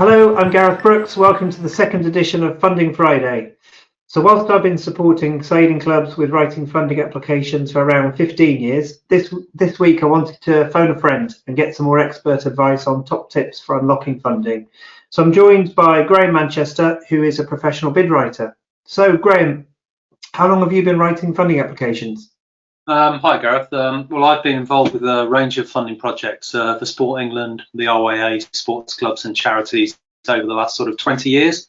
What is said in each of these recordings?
Hello, I'm Gareth Brooks. Welcome to the second edition of Funding Friday. So whilst I've been supporting sailing clubs with writing funding applications for around 15 years, this week I wanted to phone a friend and get some more expert advice on top tips for unlocking funding. So I'm joined by Graham Manchester, who is a professional bid writer. So Graham, how long have you been writing funding applications? Hi Gareth. Well, I've been involved with a range of funding projects for Sport England, the RYA, sports clubs and charities over the last sort of 20 years.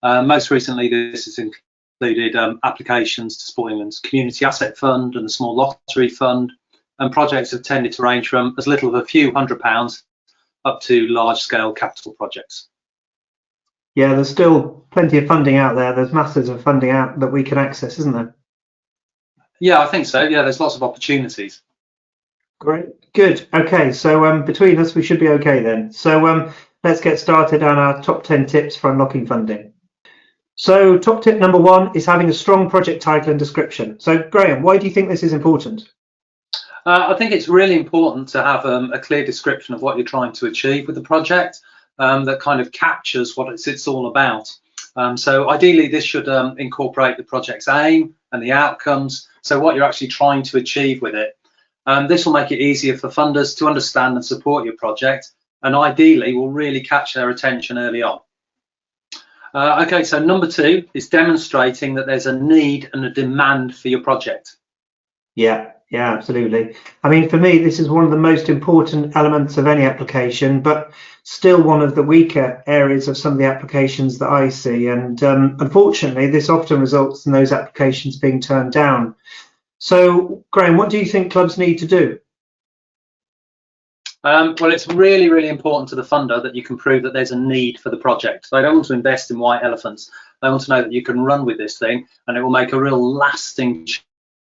Most recently, this has included applications to Sport England's Community Asset Fund and the Small Lottery Fund, and projects have tended to range from as little as a few £100s up to large-scale capital projects. Yeah, there's still plenty of funding out there. There's masses of funding out that we can access, isn't there? Yeah, I think so. Yeah, there's lots of opportunities. Great, good. Okay, so between us, we should be okay then. So let's get started on our top 10 tips for unlocking funding. So top tip number 1 is having a strong project title and description. So Graham, why do you think this is important? I think it's really important to have a clear description of what you're trying to achieve with the project that kind of captures what it's all about. So ideally, this should incorporate the project's aim and the outcomes, so what you're actually trying to achieve with it. This will make it easier for funders to understand and support your project, and ideally will really catch their attention early on. Okay, so number 2 is demonstrating that there's a need and a demand for your project. Yeah, absolutely. I mean, for me, this is one of the most important elements of any application, but still one of the weaker areas of some of the applications that I see. And unfortunately, this often results in those applications being turned down. So, Graham, what do you think clubs need to do? Well, it's really, really important to the funder that you can prove that there's a need for the project. They don't want to invest in white elephants. They want to know that you can run with this thing and it will make a real lasting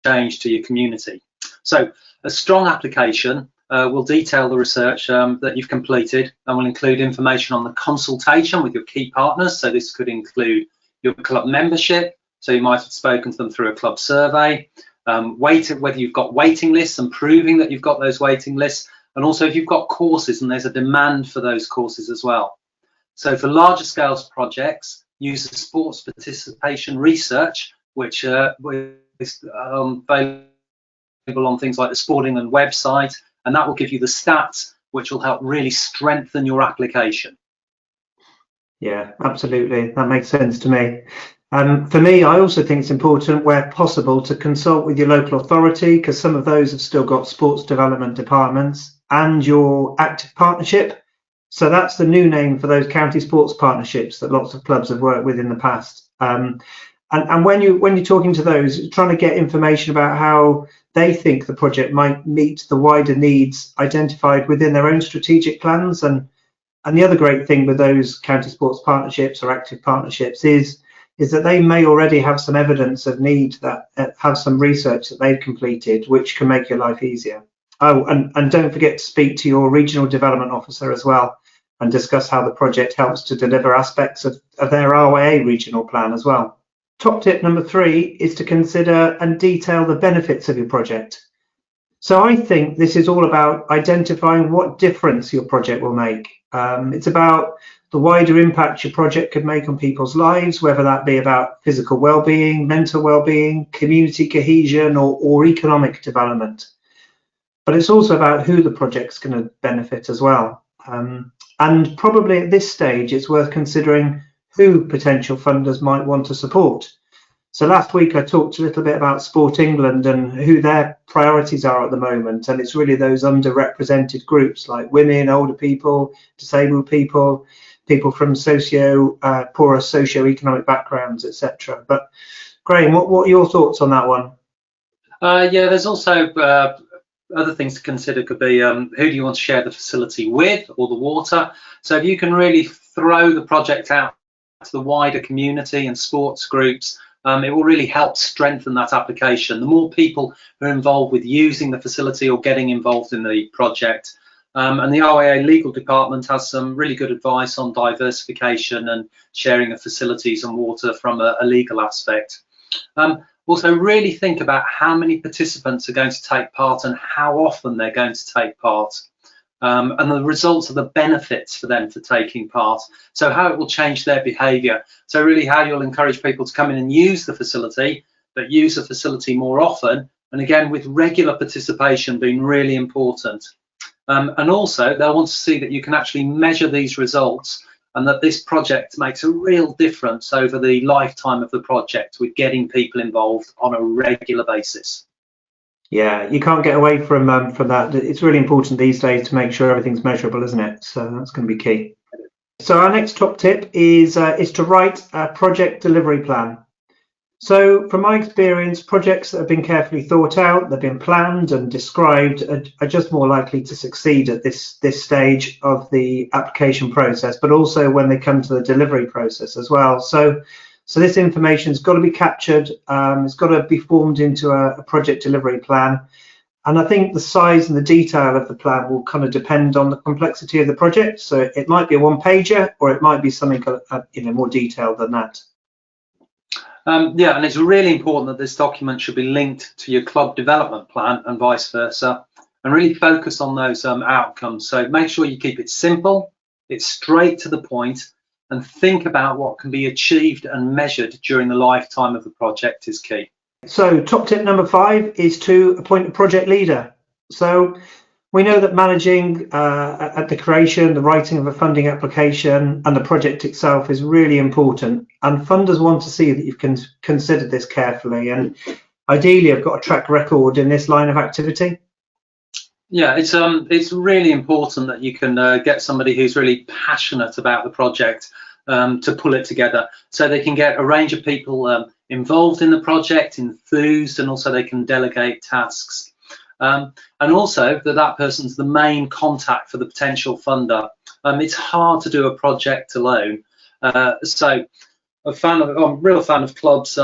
change to your community. So a strong application will detail the research that you've completed and will include information on the consultation with your key partners. So this could include your club membership. So you might have spoken to them through a club survey, whether you've got waiting lists and proving that you've got those waiting lists, and also if you've got courses and there's a demand for those courses as well. So for larger scale projects, use the sports participation research, which is available on things like the Sport England website, and that will give you the stats which will help really strengthen your application. Yeah, absolutely. That makes sense to me. For me, I also think it's important where possible to consult with your local authority, because some of those have still got sports development departments, and your active partnership. So that's the new name for those county sports partnerships that lots of clubs have worked with in the past. And when you're talking to those, trying to get information about how they think the project might meet the wider needs identified within their own strategic plans. And the other great thing with those county sports partnerships or active partnerships is that they may already have some evidence of need, that have some research that they've completed, which can make your life easier. Oh, and don't forget to speak to your regional development officer as well and discuss how the project helps to deliver aspects of their RYA regional plan as well. Top tip number 3 is to consider and detail the benefits of your project. So I think this is all about identifying what difference your project will make. It's about the wider impact your project could make on people's lives, whether that be about physical well-being, mental well-being, community cohesion, or economic development. But it's also about who the project's going to benefit as well. And probably at this stage, it's worth considering who potential funders might want to support. So last week, I talked a little bit about Sport England and who their priorities are at the moment. And it's really those underrepresented groups like women, older people, disabled people, people from poorer socio-economic backgrounds, etc. But Graham, what are your thoughts on that one? Yeah, there's also other things to consider. Could be who do you want to share the facility with, or the water. So if you can really throw the project out to the wider community and sports groups, it will really help strengthen that application. The more people who are involved with using the facility or getting involved in the project, and the RYA legal department has some really good advice on diversification and sharing of facilities and water from a legal aspect. Also, really think about how many participants are going to take part and how often they're going to take part. and the results are the benefits for them for taking part. So how it will change their behaviour. So really how you'll encourage people to come in and use the facility, but use the facility more often. And again, with regular participation being really important. And also they'll want to see that you can actually measure these results and that this project makes a real difference over the lifetime of the project with getting people involved on a regular basis. Yeah, you can't get away from that. It's really important these days to make sure everything's measurable, isn't it? So that's going to be key. So our next top tip is to write a project delivery plan. So from my experience, projects that have been carefully thought out, they've been planned and described, are just more likely to succeed at this stage of the application process, but also when they come to the delivery process as well. So this information's got to be captured, it's got to be formed into a project delivery plan. And I think the size and the detail of the plan will kind of depend on the complexity of the project. So it might be a one-pager, or it might be something more detailed than that. Yeah, and it's really important that this document should be linked to your club development plan and vice versa, and really focus on those outcomes. So make sure you keep it simple, it's straight to the point, and think about what can be achieved and measured during the lifetime of the project is key. So top tip number 5 is to appoint a project leader. So we know that managing at the creation, the writing of a funding application and the project itself is really important, and funders want to see that you've considered this carefully, and ideally have got a track record in this line of activity. Yeah, it's really important that you can get somebody who's really passionate about the project to pull it together, so they can get a range of people involved in the project, enthused, and also they can delegate tasks. And also that person's the main contact for the potential funder. It's hard to do a project alone. So I'm a real fan of clubs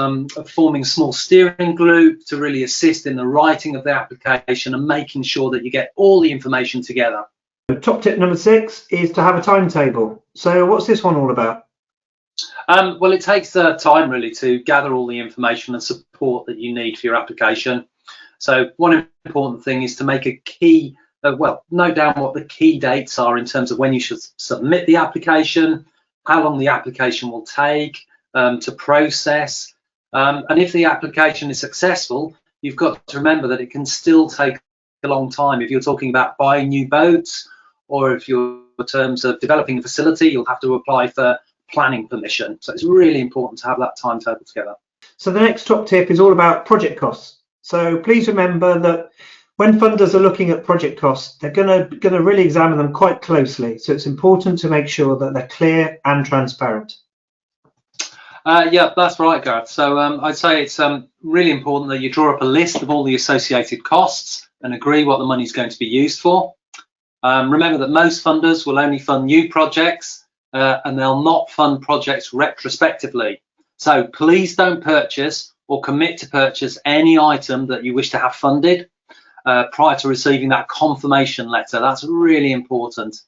forming a small steering group to really assist in the writing of the application and making sure that you get all the information together. Top tip number 6 is to have a timetable. So what's this one all about? Well, it takes time really to gather all the information and support that you need for your application. So one important thing is to make a key, note down what the key dates are in terms of when you should submit the application, how long the application will take to process. And if the application is successful, you've got to remember that it can still take a long time. If you're talking about buying new boats, or if you're in terms of developing a facility, you'll have to apply for planning permission. So it's really important to have that timetable together. So the next top tip is all about project costs. So please remember that when funders are looking at project costs, they're going to really examine them quite closely. So it's important to make sure that they're clear and transparent. Yeah, that's right, Gareth. So I'd say it's really important that you draw up a list of all the associated costs and agree what the money is going to be used for. Remember that most funders will only fund new projects and they'll not fund projects retrospectively. So please don't purchase or commit to purchase any item that you wish to have funded prior to receiving that confirmation letter. That's really important.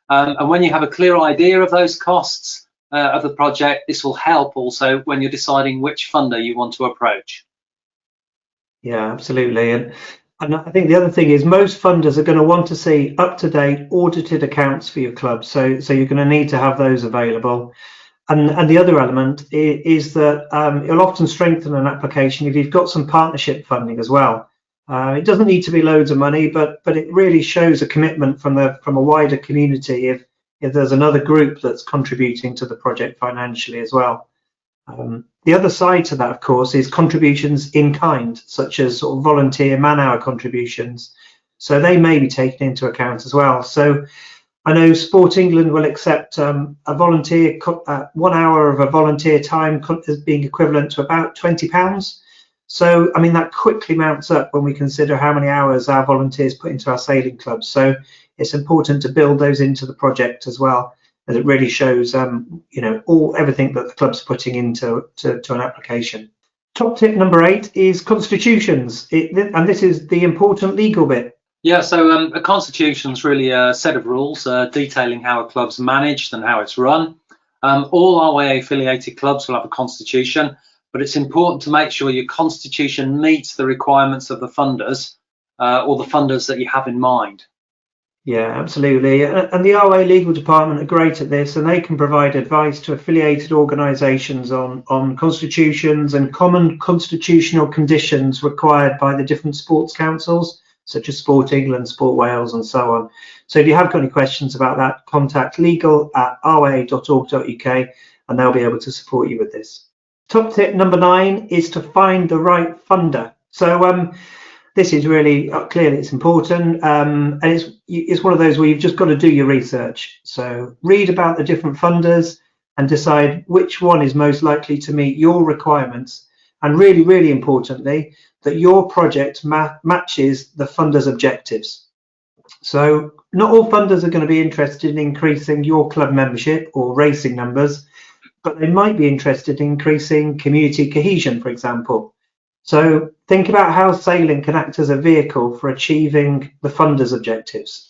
And when you have a clear idea of those costs of the project, this will help also when you're deciding which funder you want to approach. Yeah, absolutely. And I think the other thing is most funders are going to want to see up-to-date audited accounts for your club. So you're going to need to have those available. And the other element is that it'll often strengthen an application if you've got some partnership funding as well. It doesn't need to be loads of money, but it really shows a commitment from a wider community if there's another group that's contributing to the project financially as well. The other side to that, of course, is contributions in kind, such as sort of volunteer man-hour contributions. So they may be taken into account as well. So I know Sport England will accept a volunteer, 1 hour of a volunteer time as being equivalent to about £20. So, I mean, that quickly mounts up when we consider how many hours our volunteers put into our sailing clubs. So it's important to build those into the project as well, as it really shows, everything that the club's putting into an application. Top tip number 8 is constitutions, and this is the important legal bit. Yeah, so a constitution is really a set of rules detailing how a club's managed and how it's run. All RYA affiliated clubs will have a constitution, but it's important to make sure your constitution meets the requirements of the funders or the funders that you have in mind. Yeah, absolutely. And the RYA legal department are great at this, and they can provide advice to affiliated organisations on constitutions and common constitutional conditions required by the different sports councils, such as Sport England, Sport Wales, and so on. So if you have got any questions about that, contact legal@rya.org.uk and they'll be able to support you with this. Top tip number 9 is to find the right funder. So this is really clearly it's important, and it's one of those where you've just got to do your research. So read about the different funders and decide which one is most likely to meet your requirements, and really, really importantly, that your project matches the funder's objectives. So not all funders are going to be interested in increasing your club membership or racing numbers, but they might be interested in increasing community cohesion, for example. So think about how sailing can act as a vehicle for achieving the funder's objectives.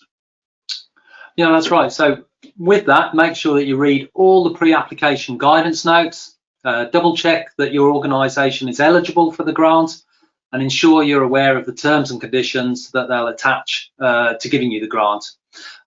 Yeah, that's right. So with that, make sure that you read all the pre-application guidance notes, double check that your organisation is eligible for the grant, and ensure you're aware of the terms and conditions that they'll attach to giving you the grant.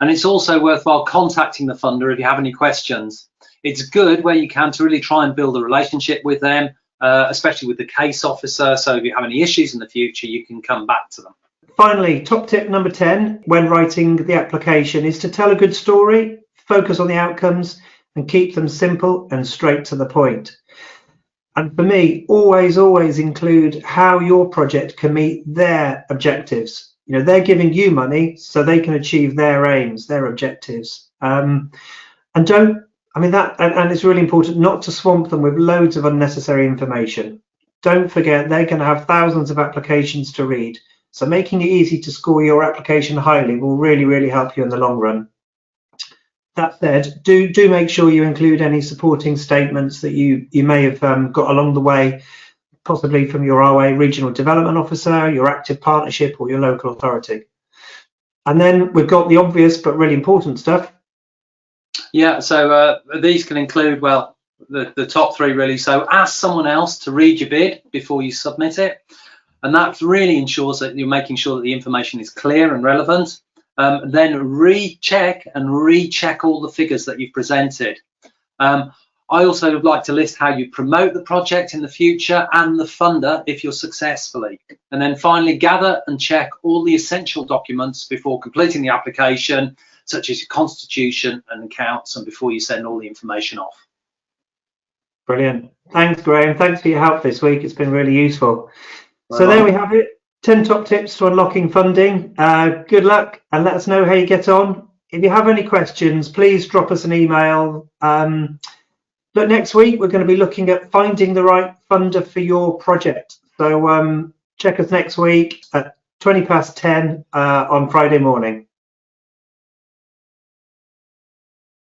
And it's also worthwhile contacting the funder if you have any questions. It's good where you can to really try and build a relationship with them, especially with the case officer, so if you have any issues in the future you can come back to them. Finally, top tip number 10 when writing the application is to tell a good story, focus on the outcomes and keep them simple and straight to the point. And for me, always include how your project can meet their objectives. You know, they're giving you money so they can achieve their aims, their objectives. And it's really important not to swamp them with loads of unnecessary information. Don't forget, they're going to have thousands of applications to read. So making it easy to score your application highly will really, really help you in the long run. That said, do make sure you include any supporting statements that you may have got along the way, possibly from your RYA regional development officer, your active partnership or your local authority. And then we've got the obvious but really important stuff. Yeah, so these can include, well, the top 3 really. So ask someone else to read your bid before you submit it. And that really ensures that you're making sure that the information is clear and relevant. Then recheck all the figures that you've presented. I also would like to list how you promote the project in the future and the funder if you're successfully. And then finally, gather and check all the essential documents before completing the application, such as your constitution and accounts, and before you send all the information off. Brilliant. Thanks, Graham. Thanks for your help this week. It's been really useful. So there we have it. 10 top tips to unlocking funding. Good luck and let us know how you get on. If you have any questions, please drop us an email. But next week, we're going to be looking at finding the right funder for your project. So check us next week at 10:20 on Friday morning.